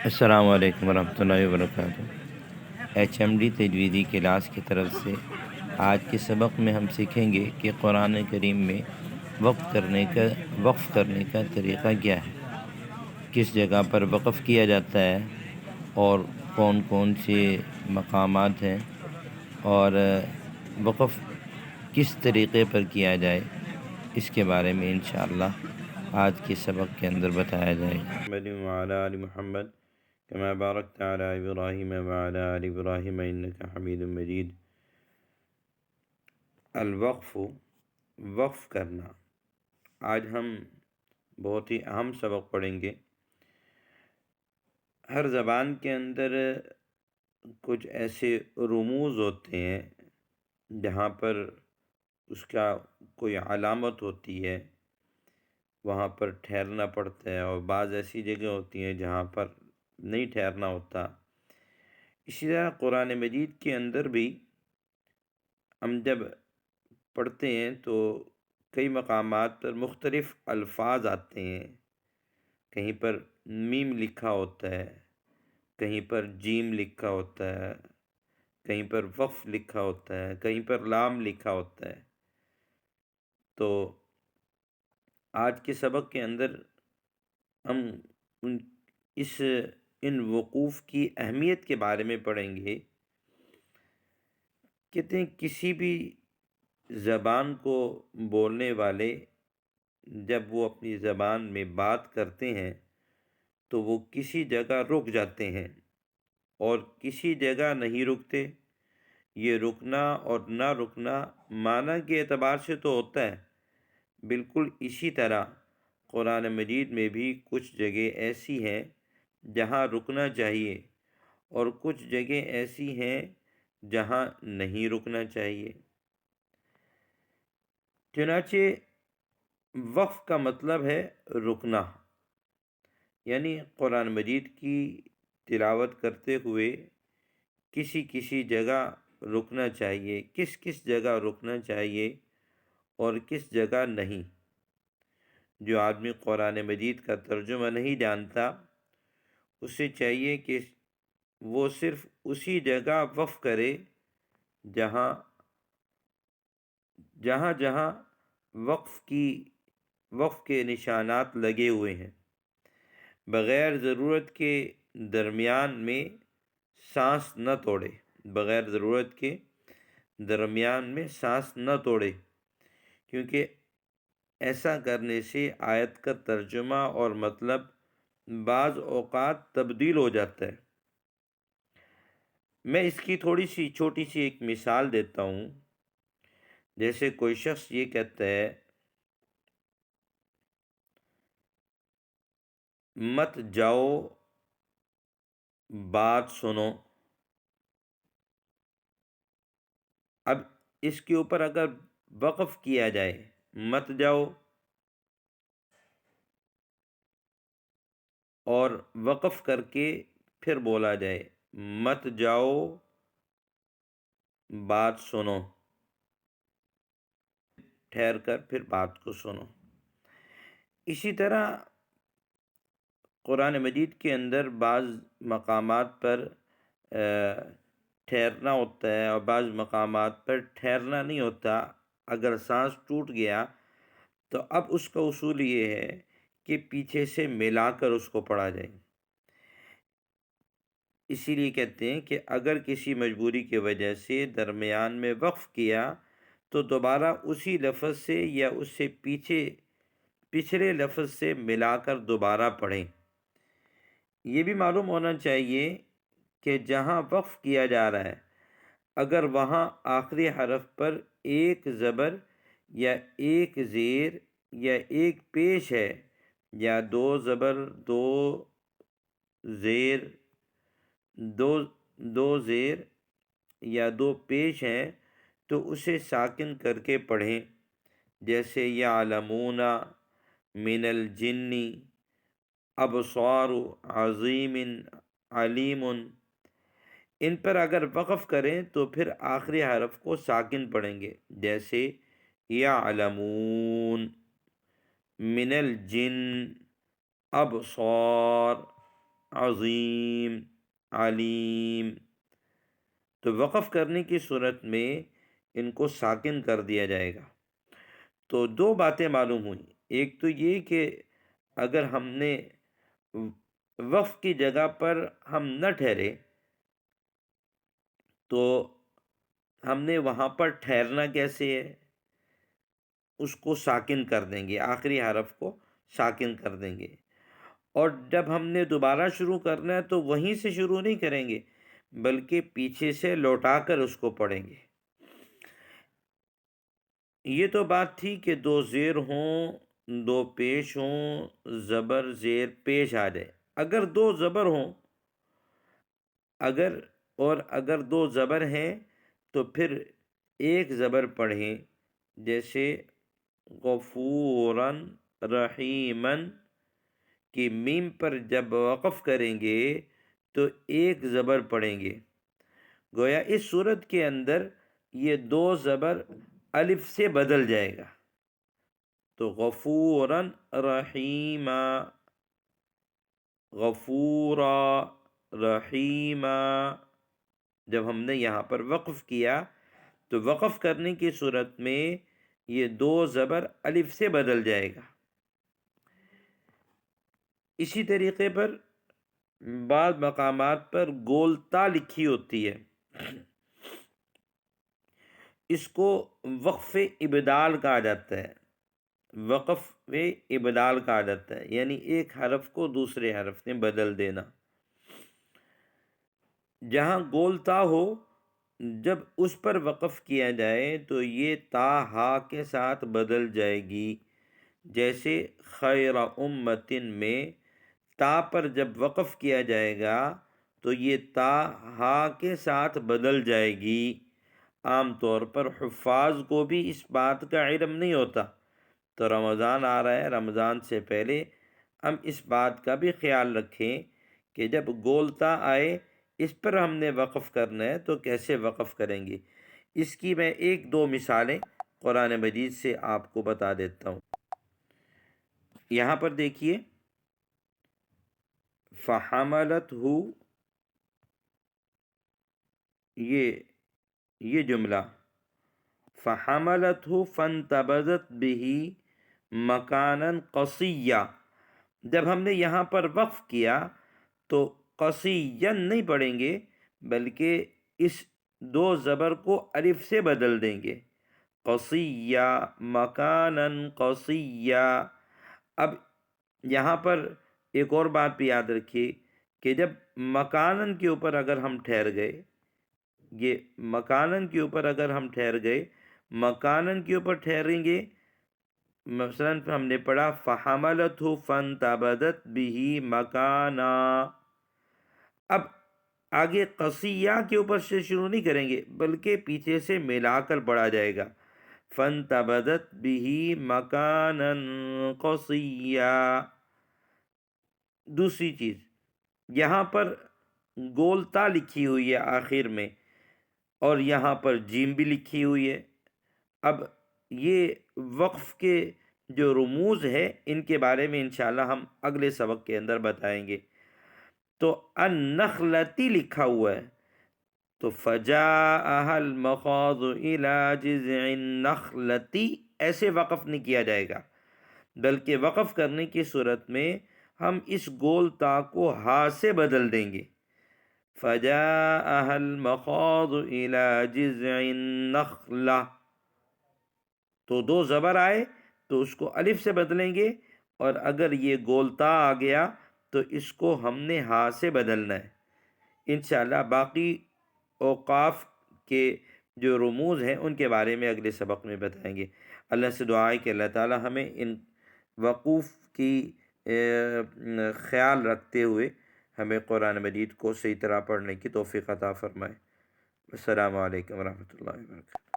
السلام علیکم ورحمۃ اللہ وبرکاتہ۔ ایچ ایم ڈی تجویدی کلاس کی طرف سے آج کے سبق میں ہم سیکھیں گے کہ قرآن کریم میں وقف کرنے کا طریقہ کیا ہے، کس جگہ پر وقف کیا جاتا ہے اور کون کون سے مقامات ہیں، اور وقف کس طریقے پر کیا جائے، اس کے بارے میں انشاءاللہ آج کے سبق کے اندر بتایا جائے گا۔ محمد وعلی آل محمد کما بارکت علی ابراہیم وعلی آل ابراہیم انک حمید مجید۔ الوقف، وقف کرنا۔ آج ہم بہت ہی اہم سبق پڑھیں گے۔ ہر زبان کے اندر کچھ ایسے رموز ہوتے ہیں جہاں پر اس کا کوئی علامت ہوتی ہے، وہاں پر ٹھہرنا پڑتا ہے، اور بعض ایسی جگہ ہوتی ہیں جہاں پر نہیں ٹھہرنا ہوتا۔ اسی طرح قرآن مجید کے اندر بھی ہم جب پڑھتے ہیں تو کئی مقامات پر مختلف الفاظ آتے ہیں۔ کہیں پر میم لکھا ہوتا ہے، کہیں پر جیم لکھا ہوتا ہے، کہیں پر وقف لکھا ہوتا ہے، کہیں پر لام لکھا ہوتا ہے۔ تو آج کے سبق کے اندر ہم ان وقوف کی اہمیت کے بارے میں پڑھیں گے۔ کہتے ہیں کسی بھی زبان کو بولنے والے جب وہ اپنی زبان میں بات کرتے ہیں تو وہ کسی جگہ رک جاتے ہیں اور کسی جگہ نہیں رکتے۔ یہ رکنا اور نہ رکنا معنی کے اعتبار سے تو ہوتا ہے، بالکل اسی طرح قرآن مجید میں بھی کچھ جگہ ایسی ہیں جہاں رکنا چاہیے اور کچھ جگہ ایسی ہیں جہاں نہیں رکنا چاہیے۔ چنانچہ وقف کا مطلب ہے رکنا، یعنی قرآن مجید کی تلاوت کرتے ہوئے کسی جگہ رکنا چاہیے، کس جگہ رکنا چاہیے اور کس جگہ نہیں۔ جو آدمی قرآن مجید کا ترجمہ نہیں جانتا، اسے چاہیے کہ وہ صرف اسی جگہ وقف کرے جہاں جہاں وقف کے نشانات لگے ہوئے ہیں۔ بغیر ضرورت کے درمیان میں سانس نہ توڑے، بغیر ضرورت کے درمیان میں سانس نہ توڑے، کیونکہ ایسا کرنے سے آیت کا ترجمہ اور مطلب بعض اوقات تبدیل ہو جاتا ہے۔ میں اس کی تھوڑی سی چھوٹی سی ایک مثال دیتا ہوں۔ جیسے کوئی شخص یہ کہتا ہے مت جاؤ بات سنو۔ اب اس کے اوپر اگر وقف کیا جائے، مت جاؤ، اور وقف کر کے پھر بولا جائے مت جاؤ بات سنو، ٹھہر کر پھر بات کو سنو۔ اسی طرح قرآن مجید کے اندر بعض مقامات پر ٹھہرنا ہوتا ہے اور بعض مقامات پر ٹھہرنا نہیں ہوتا۔ اگر سانس ٹوٹ گیا تو اب اس کا اصول یہ ہے کہ پیچھے سے ملا کر اس کو پڑھا جائے۔ اسی لیے کہتے ہیں کہ اگر کسی مجبوری کی وجہ سے درمیان میں وقف کیا تو دوبارہ اسی لفظ سے یا اس سے پچھلے لفظ سے ملا کر دوبارہ پڑھیں۔ یہ بھی معلوم ہونا چاہیے کہ جہاں وقف کیا جا رہا ہے اگر وہاں آخری حرف پر ایک زبر یا ایک زیر یا ایک پیش ہے، یا دو زبر دو زیر یا دو پیش ہیں تو اسے ساکن کر کے پڑھیں، جیسے یعلمون من الجن ابصار عظیم علیم۔ ان پر اگر وقف کریں تو پھر آخری حرف کو ساکن پڑھیں گے، جیسے یعلمون من الجن ابصار، عظیم، علیم۔ تو وقف کرنے کی صورت میں ان کو ساکن کر دیا جائے گا۔ تو دو باتیں معلوم ہوئیں، ایک تو یہ کہ اگر ہم نے وقف کی جگہ پر ہم نہ ٹھہرے تو ہم نے وہاں پر ٹھہرنا کیسے ہے؟ اس کو ساکن کر دیں گے، آخری حرف کو ساکن کر دیں گے، اور جب ہم نے دوبارہ شروع کرنا ہے تو وہیں سے شروع نہیں کریں گے بلکہ پیچھے سے لوٹا کر اس کو پڑھیں گے۔ یہ تو بات تھی کہ دو زیر ہوں، دو پیش ہوں، زبر زیر پیش آ جائے۔ اگر دو زبر ہوں، اگر دو زبر ہیں تو پھر ایک زبر پڑھیں، جیسے غفوراً رحیماً کی میم پر جب وقف کریں گے تو ایک زبر پڑھیں گے۔ گویا اس صورت کے اندر یہ دو زبر الف سے بدل جائے گا، تو غفوراً رحیما، غفورا، رحیما۔ جب ہم نے یہاں پر وقف کیا تو وقف کرنے کی صورت میں یہ دو زبر الف سے بدل جائے گا۔ اسی طریقے پر بعض مقامات پر گول تا لکھی ہوتی ہے، اس کو وقف ابدال کہا جاتا ہے، وقف ابدال کہا جاتا ہے، یعنی ایک حرف کو دوسرے حرف میں بدل دینا۔ جہاں گول تا ہو، جب اس پر وقف کیا جائے تو یہ تا ہا کے ساتھ بدل جائے گی، جیسے خیر امتن میں تا پر جب وقف کیا جائے گا تو یہ تا ہا کے ساتھ بدل جائے گی۔ عام طور پر حفاظ کو بھی اس بات کا علم نہیں ہوتا، تو رمضان آ رہا ہے، رمضان سے پہلے ہم اس بات کا بھی خیال رکھیں کہ جب گولتا آئے اس پر ہم نے وقف کرنا ہے تو کیسے وقف کریں گے۔ اس کی میں ایک دو مثالیں قرآن مجید سے آپ کو بتا دیتا ہوں۔ یہاں پر دیکھیے، فحملتہ، یہ جملہ، فحملتہ فانتبذت بہ مکانا قصیا، جب ہم نے یہاں پر وقف کیا تو قصیا نہیں پڑھیں گے بلکہ اس دو زبر کو الف سے بدل دیں گے، قصیا، مکانا قصیا۔ اب یہاں پر ایک اور بات بھی یاد رکھیے کہ جب مکانن کے اوپر اگر ہم ٹھہر گئے، یہ مکانن کے اوپر اگر ہم ٹھہر گئے، مکانن کے اوپر ٹھہریں گے، مثلا ہم نے پڑھا فحملتہ فانتبذت بہ مکانا، اب آگے قصیہ کے اوپر سے شروع نہیں کریں گے بلکہ پیچھے سے ملا کر پڑھا جائے گا، فانتبذت بہ مکانا قصیا۔ دوسری چیز، یہاں پر گولتا لکھی ہوئی ہے آخر میں، اور یہاں پر جیم بھی لکھی ہوئی ہے۔ اب یہ وقف کے جو رموز ہے ان کے بارے میں انشاءاللہ ہم اگلے سبق کے اندر بتائیں گے۔ تو النخلتی لکھا ہوا ہے تو فجاءها المخاض الى جذع النخلتی، ایسے وقف نہیں کیا جائے گا، بلکہ وقف کرنے کی صورت میں ہم اس گول تا کو ہا سے بدل دیں گے، فجاءها المخاض الى جذع النخلہ، تو دو زبر آئے تو اس کو الف سے بدلیں گے، اور اگر یہ گولتا آ گیا تو اس کو ہم نے ہا سے بدلنا ہے۔ انشاءاللہ باقی اوقاف کے جو رموز ہیں ان کے بارے میں اگلے سبق میں بتائیں گے۔ اللہ سے دعا ہے کہ اللہ تعالی ہمیں ان وقوف کی خیال رکھتے ہوئے ہمیں قرآن مجید کو صحیح طرح پڑھنے کی توفیق عطا فرمائے۔ السلام علیکم ورحمۃ اللہ وبرکاتہ۔